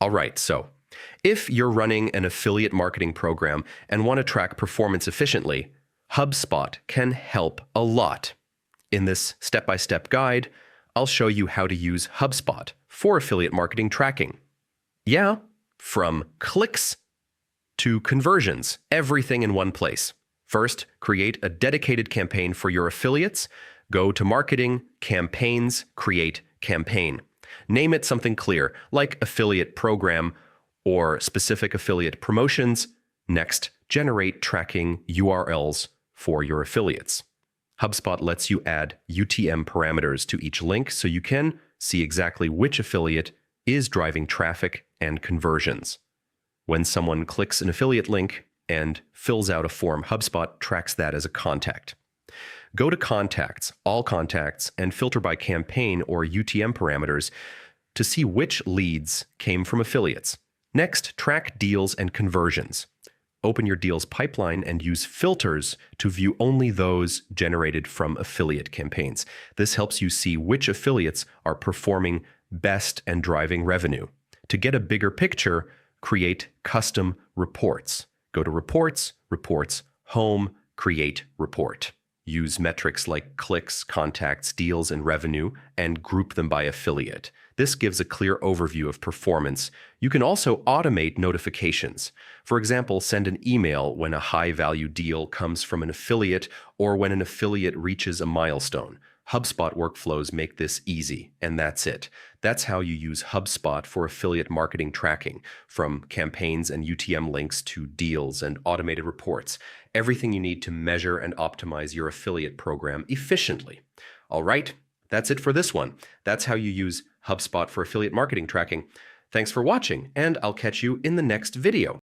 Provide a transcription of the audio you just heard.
All right, so if you're running an affiliate marketing program and want to track performance efficiently, HubSpot can help a lot. In this step-by-step guide, I'll show you how to use HubSpot for affiliate marketing tracking. Yeah, from clicks to conversions, everything in one place. First, create a dedicated campaign for your affiliates. Go to Marketing, Campaigns, Create Campaign. Name it something clear, like affiliate program or specific affiliate promotions. Next, generate tracking URLs for your affiliates. HubSpot lets you add UTM parameters to each link so you can see exactly which affiliate is driving traffic and conversions. When someone clicks an affiliate link and fills out a form, HubSpot tracks that as a contact. Go to Contacts, All Contacts, and filter by campaign or UTM parameters to see which leads came from affiliates. Next, track deals and conversions. Open your deals pipeline and use filters to view only those generated from affiliate campaigns. This helps you see which affiliates are performing best and driving revenue. To get a bigger picture, create custom reports. Go to Reports, Reports, Home, Create Report. Use metrics like clicks, contacts, deals, and revenue, and group them by affiliate. This gives a clear overview of performance. You can also automate notifications. For example, send an email when a high-value deal comes from an affiliate or when an affiliate reaches a milestone. HubSpot workflows make this easy, and that's it. That's how you use HubSpot for affiliate marketing tracking, from campaigns and UTM links to deals and automated reports. Everything you need to measure and optimize your affiliate program efficiently. All right, that's it for this one. That's how you use HubSpot for affiliate marketing tracking. Thanks for watching, and I'll catch you in the next video.